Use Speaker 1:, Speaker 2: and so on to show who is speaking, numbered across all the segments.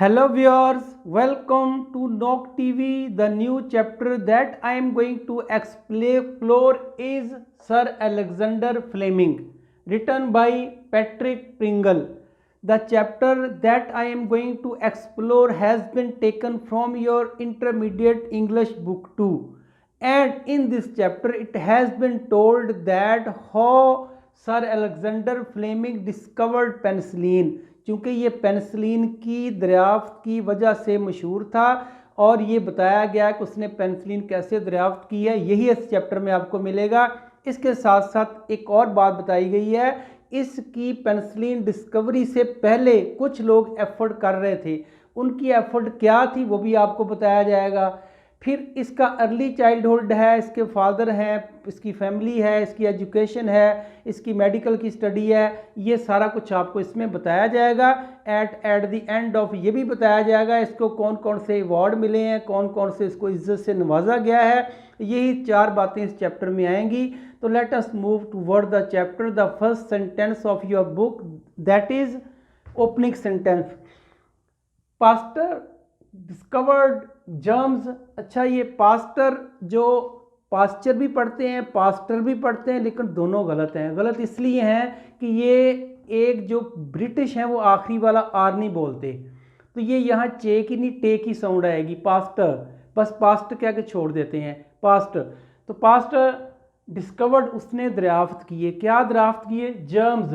Speaker 1: Hello viewers, welcome to Knock TV. The new chapter that I am going to explore is Sir Alexander Fleming, written by Patrick Pringle. The chapter that I am going to explore has been taken from your intermediate English book 2. And in this chapter it has been told that how Sir Alexander Fleming discovered penicillin. क्योंकि ये penicillin की दरियाफ्त की वजह से मशहूर था और ये बताया गया कि उसने पेनिसिलिन कैसे दरियाफ्त की है, यही इस चैप्टर में आपको मिलेगा। इसके साथ साथ एक और बात बताई गई है, इसकी पेनिसिलिन डिस्कवरी से पहले कुछ लोग एफर्ट कर रहे थे, उनकी एफर्ट क्या थी वो भी आपको बताया जाएगा। फिर इसका अर्ली चाइल्डहुड है, इसके फादर हैं, इसकी फैमिली है, इसकी एजुकेशन है, इसकी मेडिकल की स्टडी है, ये सारा कुछ आपको इसमें बताया जाएगा। एट द एंड ऑफ ये भी बताया जाएगा इसको कौन कौन से अवार्ड मिले हैं, कौन कौन से इसको इज्जत से नवाजा गया है। यही चार बातें इस चैप्टर में आएंगी। तो let us move toward the chapter. The first sentence of your book, that is opening sentence. Pastor discovered germs. अच्छा, ये पास्टर, जो पास्चर भी पढ़ते हैं पास्टर भी पढ़ते हैं, लेकिन दोनों गलत हैं। गलत इसलिए हैं कि ये एक जो ब्रिटिश हैं वो आखिरी वाला आर नहीं बोलते, तो ये यहाँ चे की नहीं टे की साउंड आएगी। पास्टर, बस पास्ट कह के छोड़ देते हैं पास्टर। तो पास्टर डिस्कवर्ड, उसने दरियाफ्त किए। क्या दरियाफ्त किए? Germs.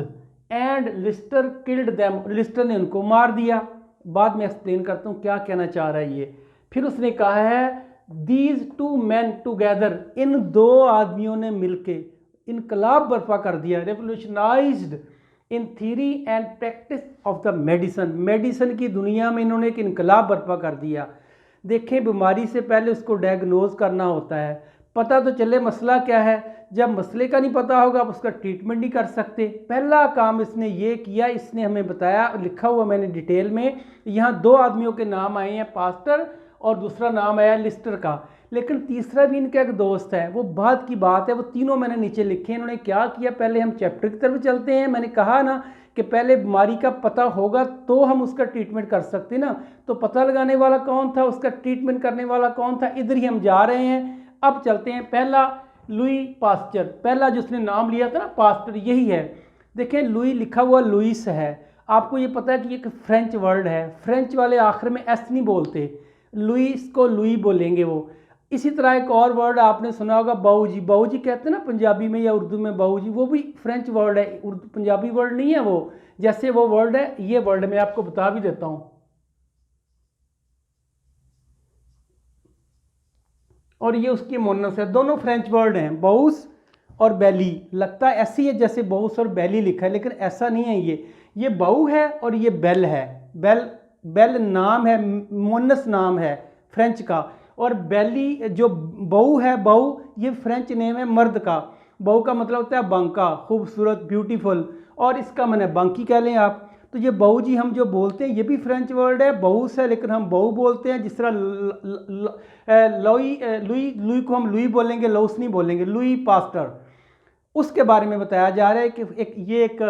Speaker 1: And Lister killed them, Lister ने उनको मार दिया। बाद में एक्सप्लेन करता हूँ क्या कहना चाह रहा है ये। फिर उसने कहा है दीज टू मैन टुगेदर, इन दो आदमियों ने मिलके इनकलाब बर्पा कर दिया, revolutionised in theory and practice of the medicine. Medicine की दुनिया में इन्होंने एक इनकलाब बर्पा कर दिया। देखें, बीमारी से पहले उसको डायग्नोज करना होता है, पता तो चले मसला क्या है। जब मसले का नहीं पता होगा आप उसका ट्रीटमेंट नहीं कर सकते। पहला काम इसने ये किया, इसने हमें बताया, लिखा हुआ मैंने डिटेल में। यहाँ दो आदमियों के नाम आए हैं, पास्टर और दूसरा नाम आया लिस्टर का, लेकिन तीसरा भी इनका एक दोस्त है, वो बाद की बात है। वो तीनों मैंने नीचे लिखे। इन्होंने क्या किया, पहले हम चैप्टर की तरफ चलते हैं। मैंने कहा ना कि पहले बीमारी का पता होगा तो हम उसका ट्रीटमेंट कर सकते ना। तो पता लगाने वाला कौन था, उसका ट्रीटमेंट करने वाला कौन था, इधर ही हम जा रहे हैं। अब चलते हैं। पहला लुई पास्चर, पहला जिसने नाम लिया था ना पास्टर, यही है। देखें, लुई लिखा हुआ लुइस है। आपको ये पता है कि एक फ्रेंच वर्ड है, फ्रेंच वाले आखिर में एस नहीं बोलते, लुइस को लुई बोलेंगे वो। इसी तरह एक और वर्ड आपने सुना होगा, बाऊजी। बाऊजी कहते हैं ना पंजाबी में या उर्दू में बाऊजी, वो भी फ्रेंच वर्ड है, उर्दू पंजाबी वर्ड नहीं है वो। जैसे वो वर्ड है, ये वर्ड मैं आपको बता भी देता हूँ। और ये उसकी मोनस है, दोनों फ्रेंच वर्ड हैं, बाउस और बैली। लगता है ऐसी है जैसे बाउस और बैली लिखा है, लेकिन ऐसा नहीं है। ये बाऊ है और ये बेल है। बेल, बेल नाम है, मोनस नाम है फ्रेंच का। और बैली जो बाऊ है, बाऊ ये फ्रेंच नेम है मर्द का। बाऊ का मतलब होता है बांका, खूबसूरत, ब्यूटीफुल, और इसका मैंने बांकी कह लें आप। तो ये बहू जी हम जो बोलते हैं, ये भी फ्रेंच वर्ड है, बहुस है, लेकिन हम बहू बोलते हैं। जिस तरह लुई लुई को हम लुई बोलेंगे, लउस नहीं बोलेंगे, लुई पास्टर। उसके बारे में बताया जा रहा है कि ये एक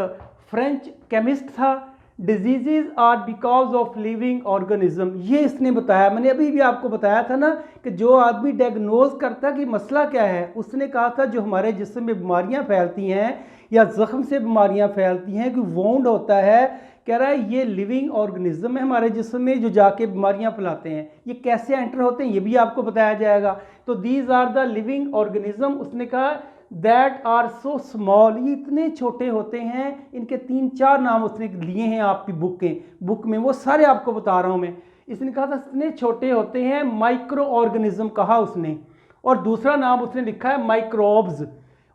Speaker 1: फ्रेंच केमिस्ट था। Diseases are because of living organism, ये इसने बताया। मैंने अभी भी आपको बताया था ना कि जो आदमी डायग्नोज करता कि मसला क्या है, उसने कहा था जो हमारे जिस्म में बीमारियां फैलती हैं या ज़ख्म से बीमारियां फैलती हैं, कि वोंड होता है, कह रहा है ये लिविंग ऑर्गेनिज्म है हमारे जिस्म में जो जाके बीमारियां फैलाते हैं। ये कैसे एंटर होते हैं ये भी आपको बताया जाएगा। तो these are the living organism. उसने कहा दैट आर सो स्मॉल, ये इतने छोटे होते हैं। इनके 3-4 नाम उसने लिए हैं आपकी बुक में, वो सारे आपको बता रहा हूँ मैं। इसने कहा था इतने छोटे होते हैं, माइक्रो ऑर्गेनिज्म कहा उसने। और दूसरा नाम उसने लिखा है माइक्रोब्स,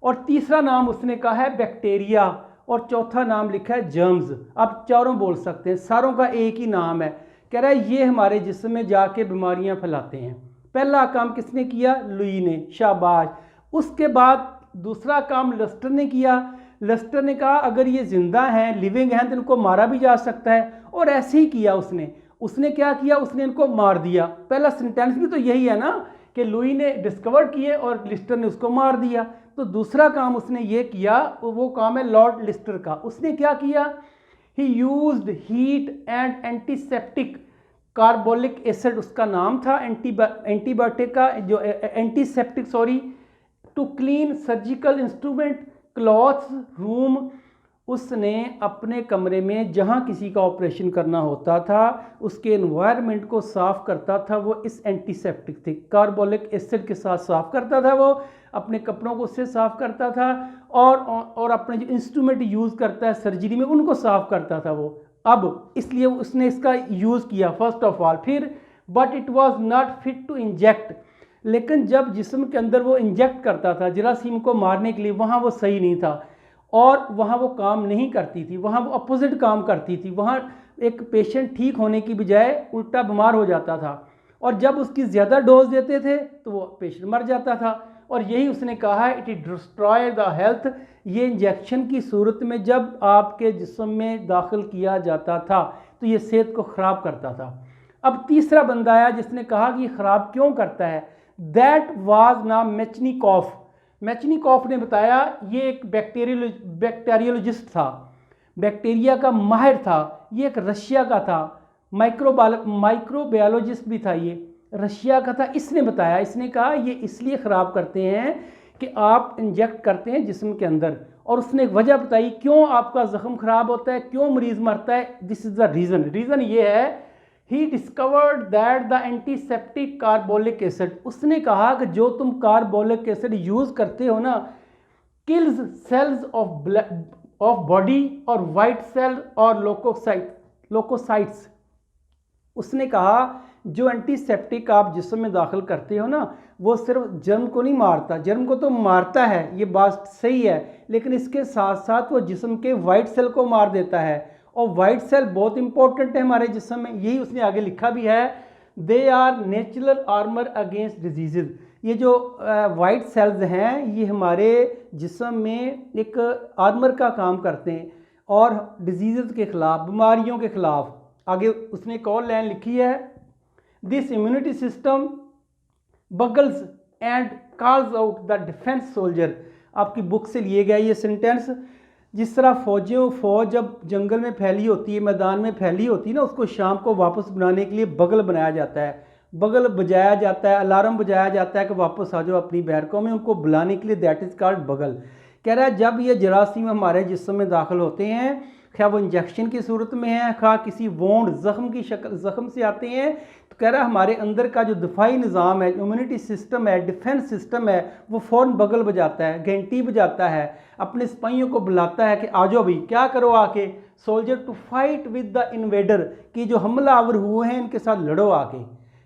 Speaker 1: और तीसरा नाम उसने कहा है बैक्टीरिया, और चौथा नाम लिखा है जर्म्स। आप चारों बोल सकते हैं, सारों का एक ही नाम है। कह रहा है ये हमारे जिस्म में जाके बीमारियां फैलाते हैं। पहला काम किसने किया? लुई ने, शाबाश। उसके बाद दूसरा काम लस्टर ने किया। लस्टर ने कहा अगर ये जिंदा हैं, लिविंग हैं, तो इनको मारा भी जा सकता है, और ऐसे ही किया उसने। उसने क्या किया? उसने इनको मार दिया। पहला सेंटेंस भी तो यही है ना कि लुई ने डिस्कवर किए और लिस्टर ने उसको मार दिया। तो दूसरा काम उसने ये किया, वो काम है लॉर्ड लिस्टर का। उसने क्या किया? He used heat and antiseptic carbolic acid उसका नाम था, एंटीबायोटिक का जो antiseptic sorry, to clean surgical instrument, clothes, room. उसने अपने कमरे में जहाँ किसी का ऑपरेशन करना होता था उसके एनवायरनमेंट को साफ़ करता था, वो इस एंटीसेप्टिक थी, कार्बोलिक एसिड के साथ साफ़ करता था। वो अपने कपड़ों को उससे साफ़ करता था और अपने जो इंस्ट्रूमेंट यूज़ करता है सर्जरी में उनको साफ़ करता था वो। अब इसलिए उसने इसका यूज़ किया फर्स्ट ऑफ ऑल। फिर but it was not fit to inject, लेकिन जब जिस्म के अंदर वो इंजेक्ट करता था जरासीम को मारने के लिए, वहाँ वो सही नहीं था और वहाँ वो काम नहीं करती थी, वहाँ वो अपोजिट काम करती थी। वहाँ एक पेशेंट ठीक होने की बजाय उल्टा बीमार हो जाता था और जब उसकी ज़्यादा डोज देते थे तो वो पेशेंट मर जाता था। और यही उसने कहा है, इट डिस्ट्रॉय द हेल्थ। ये इंजेक्शन की सूरत में जब आपके जिस्म में दाखिल किया जाता था तो ये सेहत को ख़राब करता था। अब तीसरा बंदा आया जिसने कहा कि ये ख़राब क्यों करता है, दैट वाज नाम मेचनिकॉफ। मेचनिकॉफ ने बताया, ये एक बैक्टीरियोलॉजिस्ट था, बैक्टीरिया का माहिर था, ये एक रशिया का था, माइक्रोबायोलॉजिस्ट भी था, ये रशिया का था। इसने बताया, इसने कहा ये इसलिए ख़राब करते हैं कि आप इंजेक्ट करते हैं जिस्म के अंदर, और उसने एक वजह बताई क्यों आपका ज़ख्म ख़राब होता है, क्यों मरीज़ मरता है। दिस इज़ द रीज़न ये है, he discovered that the antiseptic carbolic acid. उसने कहा कि जो तुम कार्बोलिक एसिड यूज़ करते हो ना, किल्स सेल्स ऑफ बॉडी और वाइट सेल और लोकोसाइट्स। उसने कहा जो एंटीसेप्टिक आप जिस्म में दाखिल करते हो ना, वो सिर्फ जर्म को नहीं मारता, जर्म को तो मारता है, ये बात सही है, लेकिन इसके साथ साथ वो जिस्म के वाइट सेल को मार देता है। और वाइट सेल बहुत इंपॉर्टेंट है हमारे जिस्म में, यही उसने आगे लिखा भी है, they are natural armour against disease. ये जो वाइट सेल्स हैं ये हमारे जिस्म में एक आर्मर का काम करते हैं और डिजीज़ के ख़िलाफ़, बीमारियों के ख़िलाफ़। आगे उसने एक और लाइन लिखी है, this immunity system bugles and calls out the defence soldier. आपकी बुक से लिए गया ये सेंटेंस। जिस तरह फौज जब जंगल में फैली होती है, मैदान में फैली होती है ना, उसको शाम को वापस बुलाने के लिए बगल बनाया जाता है, बगल बजाया जाता है, अलार्म बजाया जाता है कि वापस आ जाओ अपनी बैरकों में, उनको बुलाने के लिए, दैट इज़ कॉल्ड बगल। कह रहा है जब ये जरासीम हमारे जिस्म में दाखिल होते हैं, क्या वो इंजेक्शन की सूरत में है, खा किसी वोंड ज़ख्म से आते हैं, तो कह रहा है हमारे अंदर का जो दिफाई निज़ाम है, इम्यूनिटी सिस्टम है, डिफेंस सिस्टम है, वो फ़ौरन बगल बजाता है, घंटी बजाता है, अपने सिपाहियों को बुलाता है कि आ जाओ भाई, क्या करो आके, soldier to fight with the invader, कि जो हमलावर हुए हैं इनके साथ लड़ो आके।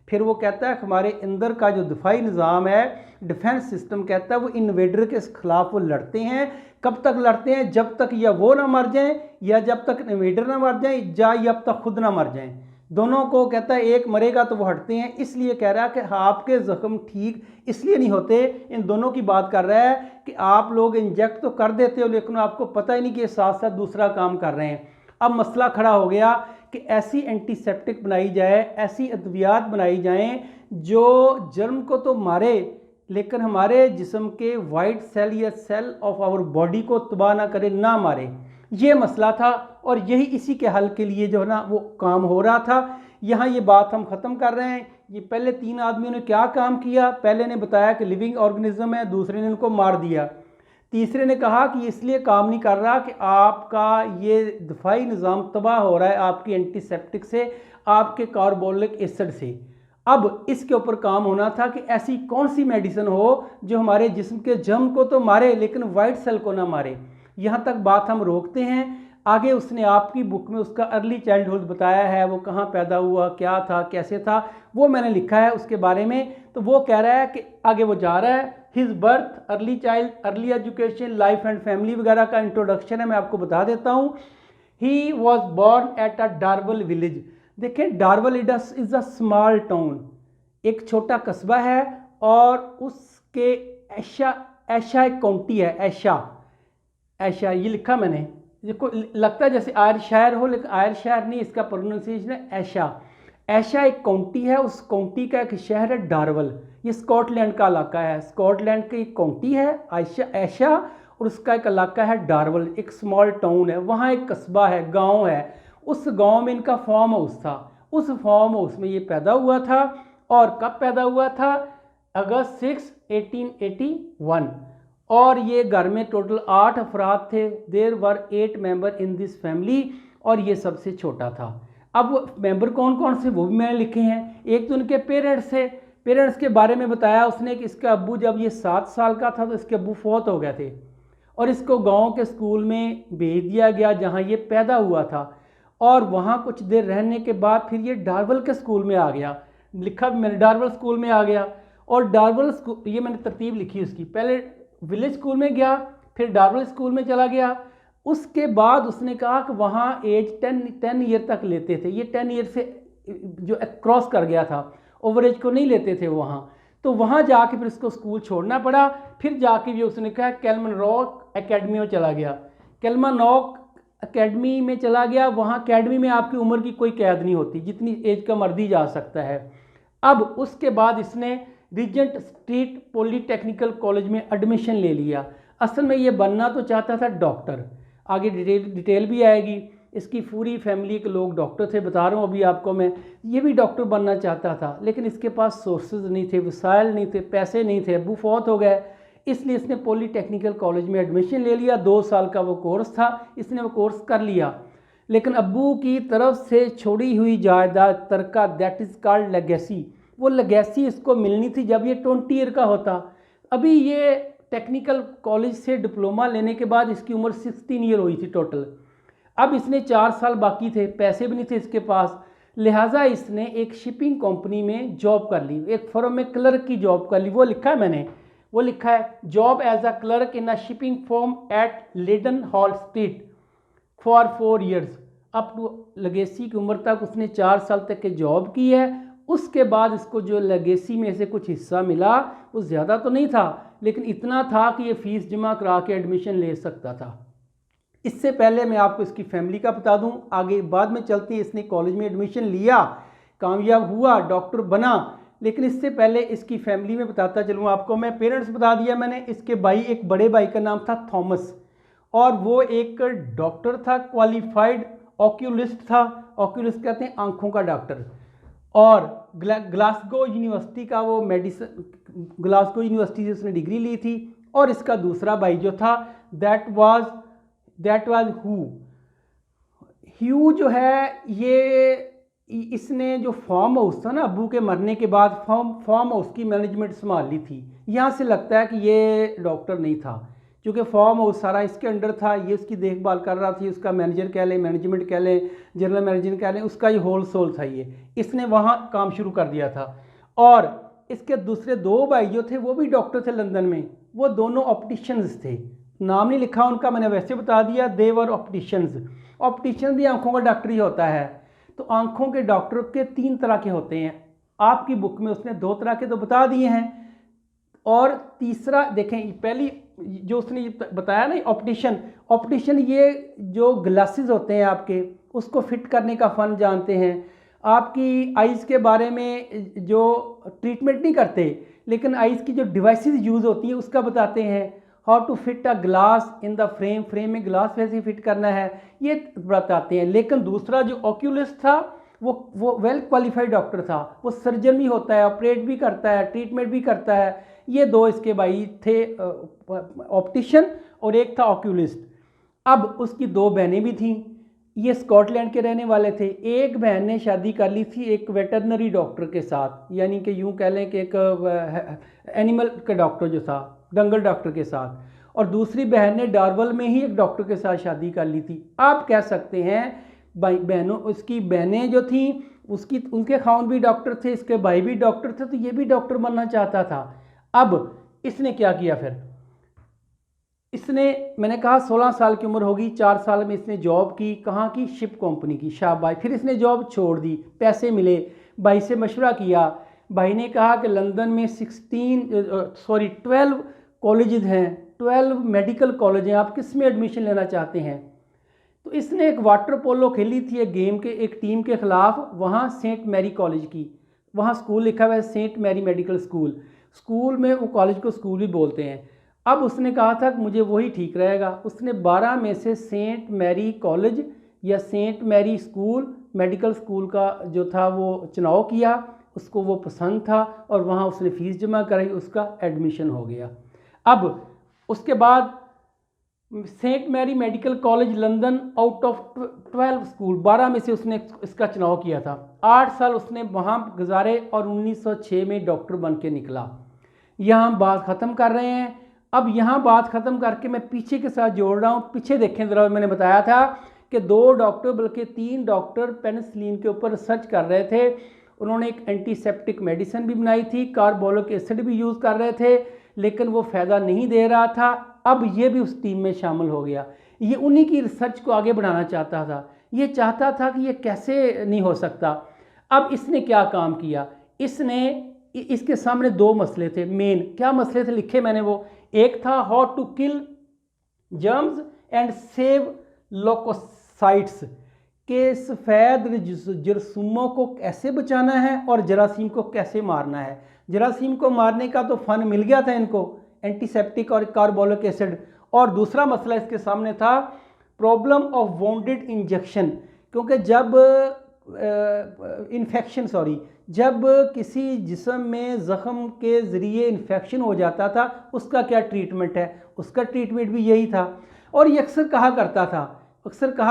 Speaker 1: फिर वो कहता है हमारे अंदर का जो दिफाई निज़ाम है, डिफेंस सिस्टम, कहता है वो इन्वेडर के ख़िलाफ़ वो लड़ते हैं। कब तक लड़ते हैं, जब तक या वो ना मर जाएं, या जब तक इन्वेडर ना मर जाए, या जब तक खुद ना मर जाएं। दोनों को कहता है एक मरेगा तो वो हटते हैं। इसलिए कह रहा है कि आपके ज़ख्म ठीक इसलिए नहीं होते, इन दोनों की बात कर रहा है कि आप लोग इंजेक्ट तो कर देते हो लेकिन आपको पता ही नहीं कि साथ साथ दूसरा काम कर रहे हैं। अब मसला खड़ा हो गया कि ऐसी एंटीसेप्टिक बनाई जाए, ऐसी अद्वियात बनाई जाएं जो जर्म को तो मारे लेकिन हमारे जिस्म के वाइट सेल या सेल ऑफ आवर बॉडी को तबाह ना करे, ना मारे। ये मसला था और यही इसी के हल के लिए जो है ना वो काम हो रहा था। यहाँ ये बात हम ख़त्म कर रहे हैं। ये पहले 3 आदमियों ने क्या काम किया, पहले ने बताया कि लिविंग ऑर्गेनिज्म है, दूसरे ने उनको मार दिया, तीसरे ने कहा कि इसलिए काम नहीं कर रहा कि आपका ये दिफाई निज़ाम तबाह हो रहा है आपकी एंटीसेप्टिक से, आपके कार्बोलिक एसिड से। अब इसके ऊपर काम होना था कि ऐसी कौन सी मेडिसिन हो जो हमारे जिस्म के जर्म को तो मारे लेकिन वाइट सेल को ना मारे। यहाँ तक बात हम रोकते हैं। आगे उसने आपकी बुक में उसका अर्ली चाइल्डहुड बताया है, वो कहाँ पैदा हुआ, क्या था, कैसे था, वो मैंने लिखा है उसके बारे में। तो वो कह रहा है कि आगे वो जा रहा है, his birth, early child, early education, life and family वगैरह का इंट्रोडक्शन है, मैं आपको बता देता हूँ। He was born at a Darwal village. देखें, Darwal is a small town, एक छोटा कस्बा है और उसके ऐशा एक काउंटी है, ऐशा ये लिखा मैंने, जिसको लगता है जैसे आयरशायर हो लेकिन आयरशायर नहीं, इसका प्रोनाउंसिएशन है ऐशा एक काउंटी है, उस काउंटी का एक शहर है डार्वल। ये स्कॉटलैंड का इलाका है, स्कॉटलैंड की एक काउंटी है ऐशा और उसका एक इलाका है डार्वल, एक स्मॉल टाउन है, वहाँ एक कस्बा है, गांव है। उस गांव में इनका फार्म हाउस था। उस फार्म हाउस में ये पैदा हुआ था। और कब पैदा हुआ था? अगस्त 6, 1881। और ये घर में टोटल 8 अफराद थे। There were 8 member in this family, और ये सबसे छोटा था। अब मेंबर कौन कौन से वो भी मैंने लिखे हैं। एक तो उनके पेरेंट्स थे। पेरेंट्स के बारे में बताया उसने कि इसका अब्बू जब ये 7 साल का था तो इसके अब्बू फौत हो गए थे, और इसको गांव के स्कूल में भेज दिया गया जहां ये पैदा हुआ था। और वहां कुछ देर रहने के बाद फिर ये डार्वल के स्कूल में आ गया। लिखा भी मैंने, डार्वल स्कूल में आ गया। और डार्वल स्कूल, ये मैंने तरतीब लिखी उसकी, पहले विलेज स्कूल में गया, फिर डार्वल स्कूल में चला गया। उसके बाद उसने कहा कि वहाँ एज 10 ईयर तक लेते थे। ये 10 ईयर से जो क्रॉस कर गया था, ओवर एज को नहीं लेते थे वहाँ। तो वहाँ जाके फिर उसको स्कूल छोड़ना पड़ा। फिर जाके भी उसने कहा केल्मनरॉक एकेडमी में चला गया। केल्मनरॉक एकेडमी में चला गया। वहाँ एकेडमी में आपकी उम्र की कोई कैद नहीं होती, जितनी एज का मर्जी जा सकता है। अब उसके बाद इसने रीजेंट स्ट्रीट पॉलीटेक्निकल कॉलेज में एडमिशन ले लिया। असल में ये बनना तो चाहता था डॉक्टर, आगे डिटेल भी आएगी। इसकी पूरी फैमिली के लोग डॉक्टर थे, बता रहा हूँ अभी आपको मैं। ये भी डॉक्टर बनना चाहता था, लेकिन इसके पास सोर्सेज नहीं थे, वसाइल नहीं थे, पैसे नहीं थे, अब्बू फौत हो गए। इसलिए इसने पॉलीटेक्निकल कॉलेज में एडमिशन ले लिया। 2 साल का वो कोर्स था, इसने वो कोर्स कर लिया। लेकिन अब्बू की तरफ से छोड़ी हुई जायदाद तरका, दैट इज़ कॉल्ड लेगेसी, वो लेगेसी इसको मिलनी थी जब ये 20 ईयर का होता। अभी ये टेक्निकल कॉलेज से डिप्लोमा लेने के बाद इसकी उम्र 16 ईयर हुई थी टोटल। अब इसने 4 साल बाकी थे, पैसे भी नहीं थे इसके पास, लिहाजा इसने एक शिपिंग कंपनी में जॉब कर ली, एक फर्म में क्लर्क की जॉब कर ली। वो लिखा है मैंने, वो लिखा है job as a clerk in a shipping firm at Leadenhall street for 4 years. Up to legacy की उम्र तक उसने 4 साल तक के जॉब की है। उसके बाद इसको जो लेगेसी में से कुछ हिस्सा मिला, वो ज़्यादा तो नहीं था, लेकिन इतना था कि ये फ़ीस जमा करा के एडमिशन ले सकता था। इससे पहले मैं आपको इसकी फैमिली का बता दूं, आगे बाद में चलती है। इसने कॉलेज में एडमिशन लिया, कामयाब हुआ, डॉक्टर बना। लेकिन इससे पहले इसकी फैमिली में बताता चलूँ आपको मैं। पेरेंट्स बता दिया मैंने। इसके भाई, एक बड़े भाई का नाम था थॉमस, और वो एक डॉक्टर था, क्वालिफाइड ऑक्यूलिस्ट था। ऑक्यूलिस्ट कहते हैं आँखों का डॉक्टर। और ग्लासगो यूनिवर्सिटी का वो मेडिसिन, ग्लासगो यूनिवर्सिटी से उसने डिग्री ली थी। और इसका दूसरा भाई जो था, दैट वाज ह्यू जो है, ये इसने जो फार्म हाउस था ना, अब्बू के मरने के बाद फार्म हाउस की मैनेजमेंट संभाल ली थी। यहाँ से लगता है कि ये डॉक्टर नहीं था, क्योंकि फार्म हाउस सारा इसके अंडर था। ये उसकी देखभाल कर रहा थी, उसका मैनेजर कह लें, मैनेजमेंट कह लें, जनरल मैनेजर कह लें, उसका ये होल सोल था। ये इसने वहाँ काम शुरू कर दिया था। और इसके दूसरे 2 भाई जो थे वो भी डॉक्टर थे लंदन में। वो दोनों ऑप्टिशियंस थे। नाम नहीं लिखा उनका, मैंने वैसे बता दिया, देवर ऑप्टिशियंस। ऑप्टिशियन भी आंखों का डॉक्टर ही होता है। तो आंखों के डॉक्टर के 3 तरह के होते हैं। आपकी बुक में उसने 2 तरह के तो बता दिए हैं, और तीसरा देखें, पहली जो उसने बताया ना, ऑप्टिशियन ये जो ग्लासेस होते हैं आपके, उसको फिट करने का फ़न जानते हैं। आपकी आइज़ के बारे में जो ट्रीटमेंट नहीं करते, लेकिन आइज़ की जो डिवाइसेस यूज़ होती है उसका बताते हैं। How to fit a glass in the frame में ग्लास वैसे फिट करना है, ये बताते हैं। लेकिन दूसरा जो ऑक्यूलिस्ट था, वो वेल क्वालिफाइड डॉक्टर था। वो सर्जन भी होता है, ऑपरेट भी करता है, ट्रीटमेंट भी करता है। ये 2 इसके भाई थे, ऑप्टिशियन, और एक था ऑक्यूलिस्ट। अब उसकी 2 बहनें भी थीं। ये स्कॉटलैंड के रहने वाले थे। एक बहन ने शादी कर ली थी एक वेटरनरी डॉक्टर के साथ, यानी कि यूँ कह लें कि एक एनिमल का डॉक्टर जो था, दंगल डॉक्टर के साथ। और दूसरी बहन ने डार्वल में ही एक डॉक्टर के साथ शादी कर ली थी। आप कह सकते हैं भाई बहनों, उसकी बहनें जो थीं, उनके खाउन भी डॉक्टर थे, इसके भाई भी डॉक्टर थे, तो ये भी डॉक्टर बनना चाहता था। अब इसने क्या किया फिर, इसने, मैंने कहा 16 साल की उम्र होगी, 4 साल में इसने जॉब की। कहाँ की? शिप कंपनी की, शाबाश। फिर इसने जॉब छोड़ दी, पैसे मिले, भाई से मशवरा किया। भाई ने कहा कि लंदन में 12 कॉलेजेस हैं, 12 मेडिकल कॉलेज हैं, आप किस में एडमिशन लेना चाहते हैं? तो इसने एक वाटर पोलो खेली थी एक गेम के, एक टीम के ख़िलाफ़, वहाँ सेंट मैरी कॉलेज की, वहाँ स्कूल लिखा हुआ है saint Mary medical school. School में वो कॉलेज को स्कूल भी बोलते हैं। अब उसने कहा था कि मुझे वही ठीक रहेगा। उसने 12 में से सेंट मैरी कॉलेज या saint Mary school medical school का जो था वो चुनाव किया, उसको वो पसंद था और वहाँ उसने फ़ीस जमा कराई, उसका एडमिशन हो गया। अब उसके बाद saint Mary medical college London out of 12 school, 12 में से उसने इसका चुनाव किया था। 8 साल उसने वहाँ गुजारे और 1906 में डॉक्टर बन के निकला। यहाँ बात ख़त्म कर रहे हैं। अब यहाँ बात ख़त्म करके मैं पीछे के साथ जोड़ रहा हूँ। पीछे देखें ज़रा, मैंने बताया था कि 2 डॉक्टर बल्कि 3 डॉक्टर पेनिसिलिन के ऊपर रिसर्च कर रहे थे। उन्होंने एक एंटीसेप्टिक मेडिसिन भी बनाई थी, कार्बोलिक एसिड भी यूज़ कर रहे थे, लेकिन वो फ़ायदा नहीं दे रहा था। अब ये भी उस टीम में शामिल हो गया। ये उन्हीं की रिसर्च को आगे बढ़ाना चाहता था। ये चाहता था कि ये कैसे नहीं हो सकता। अब इसने क्या काम किया, इसके सामने 2 मसले थे मेन। क्या मसले थे लिखे मैंने वो, एक था how to kill germs and save leucocytes, के सफ़ेद जरासीमों को कैसे बचाना है और जरासीम को कैसे मारना है। जरासीम को मारने का तो फ़न मिल गया था इनको, एंटीसेप्टिक और कार्बोलिक एसिड। और दूसरा मसला इसके सामने था प्रॉब्लम ऑफ वाउंडेड इंजेक्शन, क्योंकि जब किसी जिस्म में ज़ख़म के ज़रिए इन्फेक्शन हो जाता था उसका क्या ट्रीटमेंट है, उसका ट्रीटमेंट भी यही था। और ये अक्सर कहा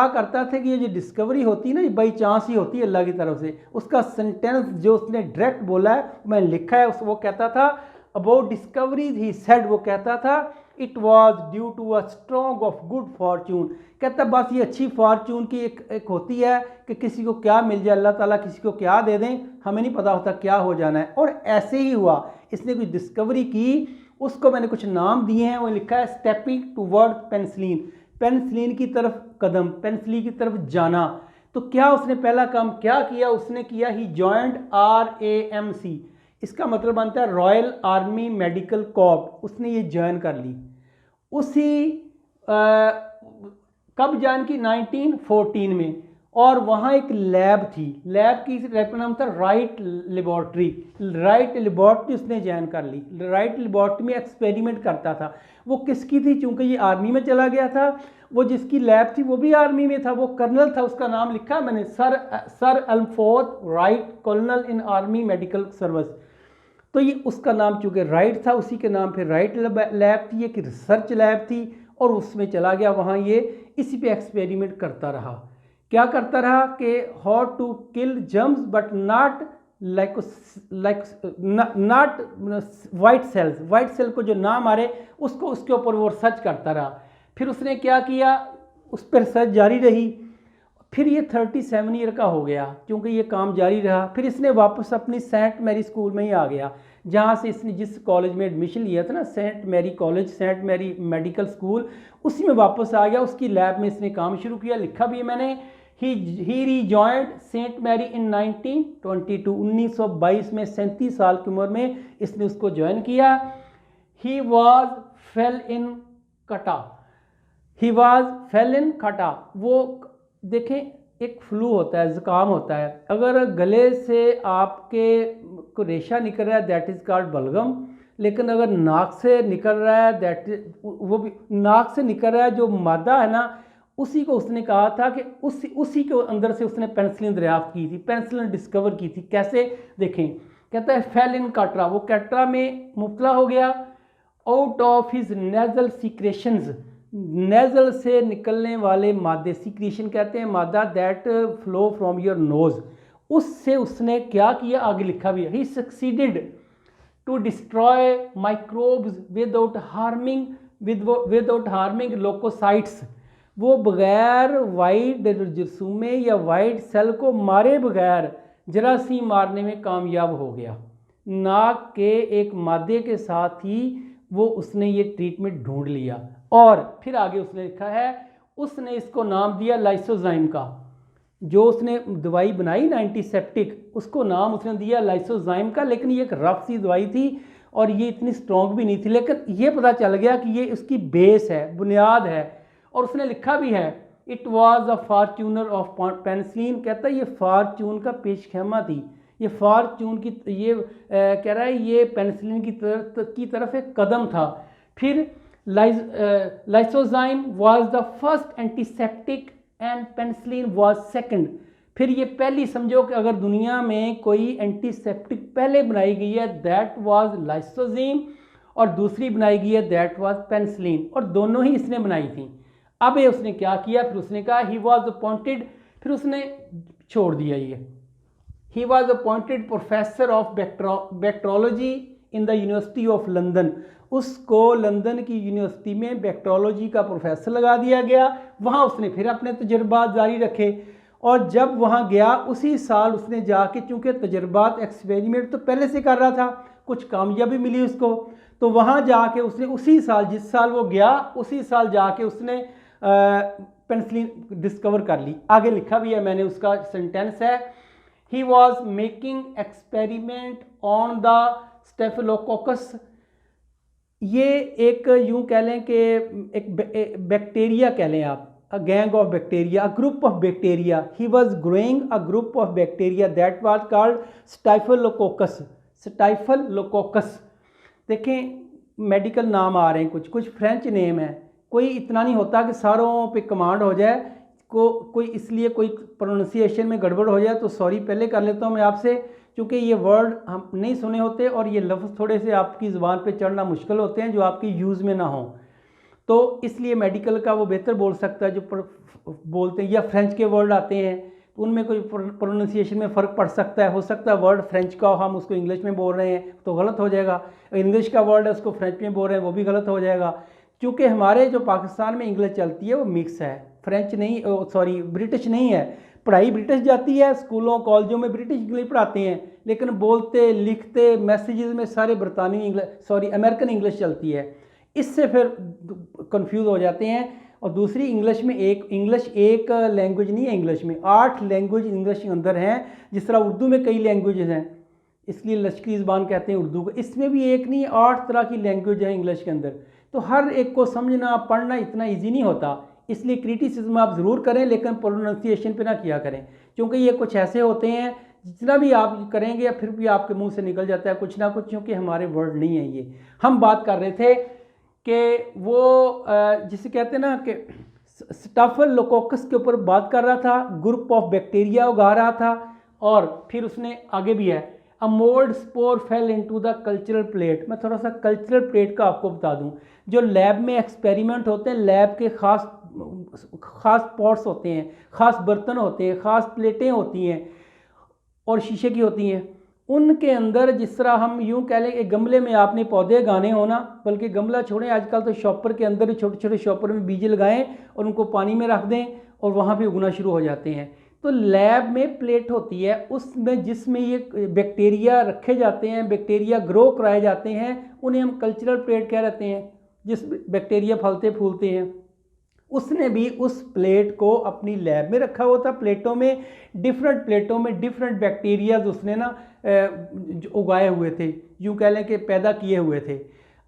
Speaker 1: करता था कि ये जो डिस्कवरी होती है ना, ये बाई चांस ही होती है अल्लाह की तरफ से। उसका सेंटेंस जो उसने डायरेक्ट बोला है, मैंने लिखा है, वो कहता था अबाउट डिस्कवरी ही सेड, वो कहता था it was due to a strong of good fortune. कहता बस ये अच्छी फॉर्चून की एक होती है कि किसी को क्या मिल जाए, अल्लाह ताला किसी को क्या दे दें, हमें नहीं पता होता क्या हो जाना है। और ऐसे ही हुआ, इसने कुछ डिस्कवरी की, उसको मैंने कुछ नाम दिए हैं, वो लिखा है स्टेपिंग टूवर्ड पेनिसिलिन, पेनिसिलिन की तरफ कदम, पेनिसिलिन की तरफ जाना। तो क्या उसने पहला काम क्या किया, उसने किया ही जॉइंट RAMC, इसका मतलब बनता है रॉयल आर्मी मेडिकल कॉर्प। उसने ये ज्वाइन कर ली। कब ज्वाइन की, 1914 में। और वहाँ एक लैब थी, लैब का नाम था राइट लेबॉर्ट्री उसने ज्वाइन कर ली। राइट लेबॉर्ट्री में एक्सपेरिमेंट करता था। वो किसकी थी, चूँकि ये आर्मी में चला गया था, वो जिसकी लैब थी वो भी आर्मी में था, वो कर्नल था, उसका नाम लिखा मैंने, sir Alfred Wright, colonel in army medical service. तो ये उसका नाम चूँकि राइट था, उसी के नाम पे राइट लैब थी, एक रिसर्च लैब थी, और उसमें चला गया। वहाँ ये इसी पे एक्सपेरिमेंट करता रहा। क्या करता रहा कि how to kill germs but not not white cell को जो ना मारे, उसको उसके ऊपर वो रिसर्च करता रहा। फिर उसने क्या किया, उस पर रिसर्च जारी रही। फिर ये 37 ईयर का हो गया, क्योंकि ये काम जारी रहा। फिर इसने वापस अपनी सेंट मैरी स्कूल में ही आ गया, जहाँ से इसने जिस कॉलेज में एडमिशन लिया था ना, saint Mary college, saint Mary medical school, उसी में वापस आ गया। उसकी लैब में इसने काम शुरू किया, लिखा भी है मैंने, ही रीजॉइंड सेंट मैरी इन 1922 में 37 साल की उम्र में इसने उसको ज्वाइन किया। ही वॉज फेल इन कटा, वो देखें एक फ्लू होता है, ज़ुकाम होता है, अगर गले से आपके को रेशा निकल रहा है दैट इज़ कॉल्ड बलगम। लेकिन अगर नाक से निकल रहा है दैट इज, वो भी नाक से निकल रहा है जो मादा है ना, उसी को उसने कहा था कि उसी के अंदर से उसने पेनिसिलिन दरियाफ्त की थी, पेनिसिलिन डिस्कवर की थी। कैसे देखें, कहता है फेल इन कैटरा, वो कैटरा में मुब्तला हो गया। Out of his nasal secretions, nasal से निकलने वाले मादे, सीक्रेशन कहते हैं मादा that flow from your nose, उससे उसने क्या किया, आगे लिखा भी है, he succeeded to destroy microbes without harming leucocytes, वो बगैर वाइट जरसूमे या वाइट सेल को मारे बगैर जरासीम मारने में कामयाब हो गया। नाक के एक मादे के साथ ही वो उसने ये ट्रीटमेंट ढूंढ लिया। और फिर आगे उसने लिखा है, उसने इसको नाम दिया लाइसोजाइम का, जो उसने दवाई बनाई ना एंटीसेप्टिक, उसको नाम उसने दिया लाइसोजाइम का। लेकिन ये एक रफ सी दवाई थी और ये इतनी स्ट्रॉन्ग भी नहीं थी, लेकिन ये पता चल गया कि ये उसकी बेस है, बुनियाद है। और उसने लिखा भी है, it was a Fortuner of penicillin, कहता है ये फॉर्च्यून का पेशखेमा थी, ये फॉर्च्यून की ये कह रहा है ये पेनिसिलिन की तरफ एक कदम था। फिर lysozyme was the first antiseptic and penicillin was second, फिर ये पहली समझो कि अगर दुनिया में कोई एंटीसेप्टिक पहले बनाई गई है दैट वाज लाइसोजीम, और दूसरी बनाई गई है दैट वाज पेनिसिलिन, और दोनों ही इसने बनाई थी। अब ये उसने क्या किया, फिर उसने कहा ही वाज अपॉइंटेड, फिर उसने छोड़ दिया ये। He was appointed professor of bacteriology in the university of London, उसको लंदन की यूनिवर्सिटी में बैक्टीरियोलॉजी का प्रोफेसर लगा दिया गया। वहाँ उसने फिर अपने तजर्बात जारी रखे, और जब वहाँ गया उसी साल उसने जाके, चूँकि तजर्बात एक्सपेरिमेंट तो पहले से कर रहा था, कुछ कामयाबी मिली उसको, तो वहाँ जाके उसने उसी साल, जिस साल वो गया उसी साल जाके उसने पेनिसिलिन डिस्कवर कर ली। आगे लिखा भी है मैंने, उसका सेंटेंस है, he was making experiment on the staphylococcus. ये एक यूं कह लें कि एक बैक्टीरिया कह लें आप, a gang of bacteria, a group of bacteria. He was growing a group of bacteria that was called staphylococcus. Staphylococcus, देखें मेडिकल नाम आ रहे हैं, कुछ कुछ फ्रेंच नेम है, कोई इतना नहीं होता कि सारों पे कमांड हो जाए, कोई इसलिए कोई प्रोनाउंसिएशन में गड़बड़ हो जाए तो सॉरी पहले कर लेता हूँ मैं आपसे, क्योंकि ये वर्ड हम नहीं सुने होते और ये लफ्ज़ थोड़े से आपकी ज़ुबान पे चढ़ना मुश्किल होते हैं जो आपकी यूज़ में ना हो, तो इसलिए मेडिकल का वो बेहतर बोल सकता है जो बोलते हैं, या फ्रेंच के वर्ड आते हैं तो उनमें कोई प्रोनाउंसिएशन में फ़र्क पड़ सकता है, हो सकता है वर्ड फ्रेंच का हम उसको इंग्लिश में बोल रहे हैं तो गलत हो जाएगा, इंग्लिश का वर्ड है उसको फ्रेंच में बोल रहे हैं वो भी गलत हो जाएगा। क्योंकि हमारे जो पाकिस्तान में इंग्लिश चलती है वो मिक्स है, फ्रेंच नहीं, सॉरी ब्रिटिश नहीं है, पढ़ाई ब्रिटिश जाती है, स्कूलों कॉलेजों में ब्रिटिश इंग्लिश पढ़ाते हैं, लेकिन बोलते लिखते मैसेजेस में सारे बरतानवी इंग्लिश, सॉरी अमेरिकन इंग्लिश चलती है, इससे फिर कंफ्यूज हो जाते हैं। और दूसरी इंग्लिश में इंग्लिश एक लैंग्वेज नहीं है, इंग्लिश में 8 लैंग्वेज इंग्लिश के अंदर हैं, जिस तरह उर्दू में कई लैंग्वेजेस हैं, इसलिए लश्करी ज़बान कहते हैं उर्दू को, इसमें भी एक नहीं 8 तरह की लैंग्वेज है इंग्लिश के अंदर, तो हर एक को समझना पढ़ना इतना ईजी नहीं होता, इसलिए क्रिटिसिज्म आप ज़रूर करें लेकिन प्रोनाउंसिएशन पे ना किया करें, क्योंकि ये कुछ ऐसे होते हैं जितना भी आप करेंगे फिर भी आपके मुंह से निकल जाता है कुछ ना कुछ, क्योंकि हमारे वर्ड नहीं है ये। हम बात कर रहे थे कि वो जिसे कहते हैं ना कि स्टाफिलोकोकस के ऊपर बात कर रहा था, ग्रुप ऑफ बैक्टीरिया उगा रहा था, और फिर उसने आगे भी है, a mould spore fail into the cultural plate. मैं थोड़ा सा कल्चरल प्लेट का आपको बता दूं, जो लैब में एक्सपेरिमेंट होते हैं, लैब के ख़ास पॉट्स होते हैं, ख़ास बर्तन होते हैं, ख़ास प्लेटें होती हैं और शीशे की होती हैं, उनके अंदर जिस तरह हम यूं कह लें एक गमले में आपने पौधे लगाने हो ना, बल्कि गमला छोड़ें, आजकल तो शॉपर के अंदर छोटे छोटे शॉपर में बीज लगाएं और उनको पानी में रख दें और वहाँ पे उगना शुरू हो जाते हैं। तो लैब में प्लेट होती है उसमें जिसमें ये बैक्टीरिया रखे जाते हैं, बैक्टीरिया ग्रो कराए जाते हैं, उन्हें हम कल्चरल प्लेट कह रहते हैं, जिस बैक्टीरिया फलते फूलते हैं। उसने भी उस प्लेट को अपनी लैब में रखा हुआ था, प्लेटों में डिफरेंट बैक्टीरियाज उसने ना उगाए हुए थे, यूँ कह लें कि पैदा किए हुए थे,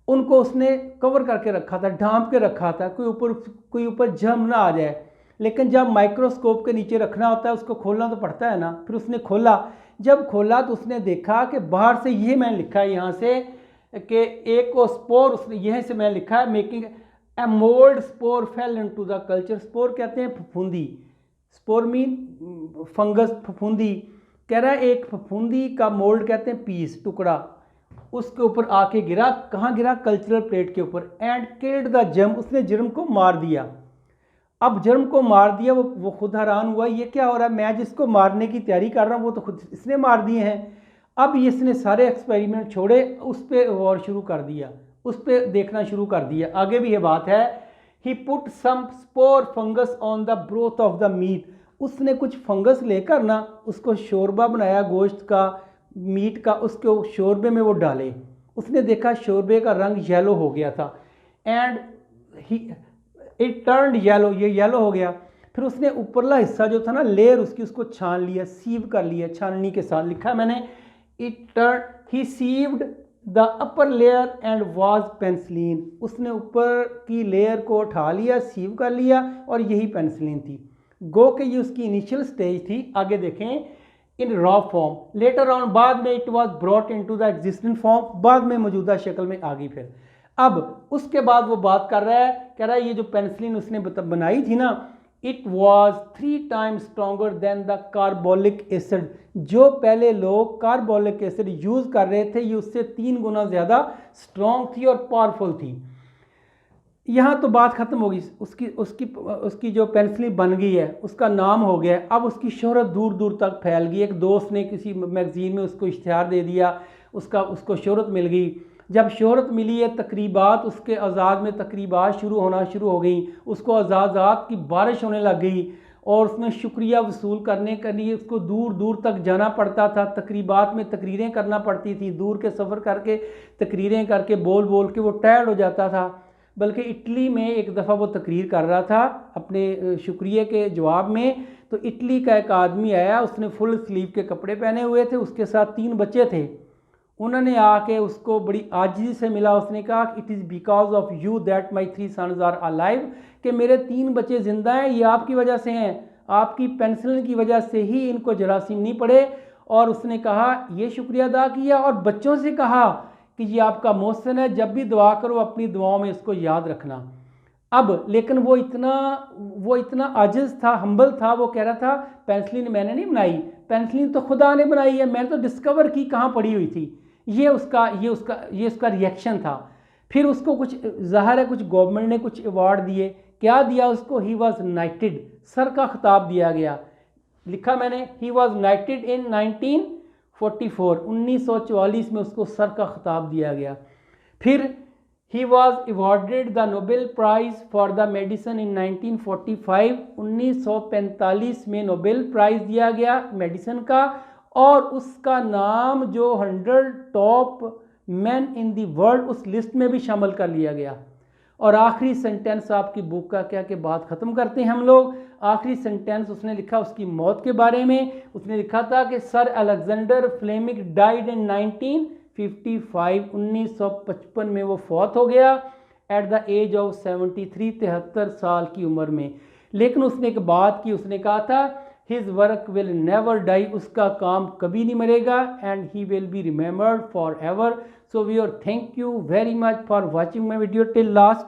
Speaker 1: उनको उसने कवर करके रखा था, ढांप के रखा था, कोई ऊपर जम ना आ जाए। लेकिन जब माइक्रोस्कोप के नीचे रखना होता है उसको खोलना तो पड़ता है ना, फिर उसने खोला, जब खोला तो उसने देखा कि बाहर से, ये मैंने लिखा है यहाँ से कि एक स्पोर, उसने यहीं से मैंने लिखा है, making a mould spore fail into the culture. Spore कहते हैं फफूंदी, स्पोर मीन फंगस, फफूंदी, कह रहा है एक फफूंदी का मोल्ड कहते हैं पीस, टुकड़ा, उसके ऊपर आके गिरा, कहाँ गिरा, कल्चरल प्लेट के ऊपर, एंड किल्ड द जर्म, उसने जर्म को मार दिया। अब जर्म को मार दिया, वो खुद हैरान हुआ, ये क्या हो रहा है, मैं जिसको मारने की तैयारी कर रहा हूँ वो तो खुद इसने मार दिए हैं। अब इसने सारे एक्सपेरिमेंट छोड़े, उस पर गौर शुरू कर दिया, उस पर देखना शुरू कर दिया। आगे भी ये बात है, he put some spore fungus on the broth of the meat, उसने कुछ फंगस लेकर ना उसको शोरबा बनाया गोश्त का, मीट का, उसके शोरबे में वो डाले, उसने देखा शोरबे का रंग येलो हो गया था, एंड इट टर्न्ड येलो, ये येलो हो गया। फिर उसने ऊपरला हिस्सा जो था ना लेयर उसकी, उसको छान लिया, सीव कर लिया, छाननी के साथ लिखा है मैंने, it turn he sieved the upper layer and was penicillin, उसने ऊपर की लेयर को उठा लिया, सीव कर लिया, और यही पेनिसिलिन थी। गो के ये उसकी इनिशियल स्टेज थी। आगे देखें, इन रॉ फॉर्म, लेटर ऑन, बाद में it was brought into the existing form, बाद में मौजूदा शक्ल में आ गई। फिर अब उसके बाद वो बात कर रहा है, कह रहा है ये जो पेनिसिलिन उसने बनाई थी ना, it was 3 times stronger then the carbolic acid. जो पहले लोग कार्बोलिक एसिड यूज़ कर रहे थे ये उससे 3 गुना ज़्यादा स्ट्रॉन्ग थी और पावरफुल थी। यहाँ तो बात ख़त्म होगी, उसकी जो पेंसिलिन बन गई है, उसका नाम हो गया, अब उसकी शोहरत दूर दूर तक फैल गई। एक दोस्त ने किसी मैगज़ीन में उसको इश्तिहार दे दिया, उसको शोहरत मिल गई। जब शोहरत मिली है, तकरीबात उसके आज़ाद में तकरीबात शुरू हो गई, उसको आज़ाद की बारिश होने लग गई और उसमें शुक्रिया वसूल करने के लिए उसको दूर दूर तक जाना पड़ता था। तकरीबात में तकरीरें करना पड़ती थी, दूर के सफ़र करके तकरीरें करके बोल बोल के वो टायर्ड हो जाता था। बल्कि इटली में एक दफ़ा वो तकरीर कर रहा था अपने शुक्रिया के जवाब में, तो इटली का एक आदमी आया, उसने फुल स्लीव के कपड़े पहने हुए थे, उसके साथ 3 बच्चे थे। उन्होंने आके उसको बड़ी आजिज़ी से मिला। उसने कहा it is because of you that my 3 sons are alive, कि मेरे 3 बच्चे ज़िंदा हैं, ये आपकी वजह से हैं, आपकी पेंसिलिन की वजह से ही इनको जरासीम नहीं पड़े। और उसने कहा ये शुक्रिया अदा किया और बच्चों से कहा कि ये आपका मोहसिन है, जब भी दुआ करो अपनी दुआओं में इसको याद रखना। अब लेकिन वो इतना आजिज़ था, हम्बल था, वो कह रहा था पेंसिलिन मैंने नहीं बनाई, पेंसिलिन तो खुदा ने बनाई है, मैंने तो डिस्कवर की कहाँ पड़ी हुई थी। ये उसका रिएक्शन था। फिर उसको कुछ ज़ाहिर है कुछ गवर्नमेंट ने कुछ अवार्ड दिए। क्या दिया उसको? ही वॉज नाइटेड, सर का खिताब दिया गया। लिखा मैंने, ही वॉज नाइटेड इन 1944 में उसको सर का खिताब दिया गया। फिर he was awarded the Nobel prize for the medicine in 1945 में नोबेल प्राइज़ दिया गया मेडिसिन का। और उसका नाम जो 100 top man in the world उस लिस्ट में भी शामिल कर लिया गया। और आखिरी सेंटेंस आपकी बुक का क्या कि बात ख़त्म करते हैं हम लोग। आखिरी सेंटेंस उसने लिखा उसकी मौत के बारे में। उसने लिखा था कि sir Alexander Fleming died in 1955 में वो फौत हो गया एट द एज ऑफ 73, 73 साल की उम्र में। लेकिन उसने एक बात की, उसने कहा था his work will never die, उसका काम कभी नहीं मरेगा, and he will be remembered for ever. So we are thank you very much for watching my video till last.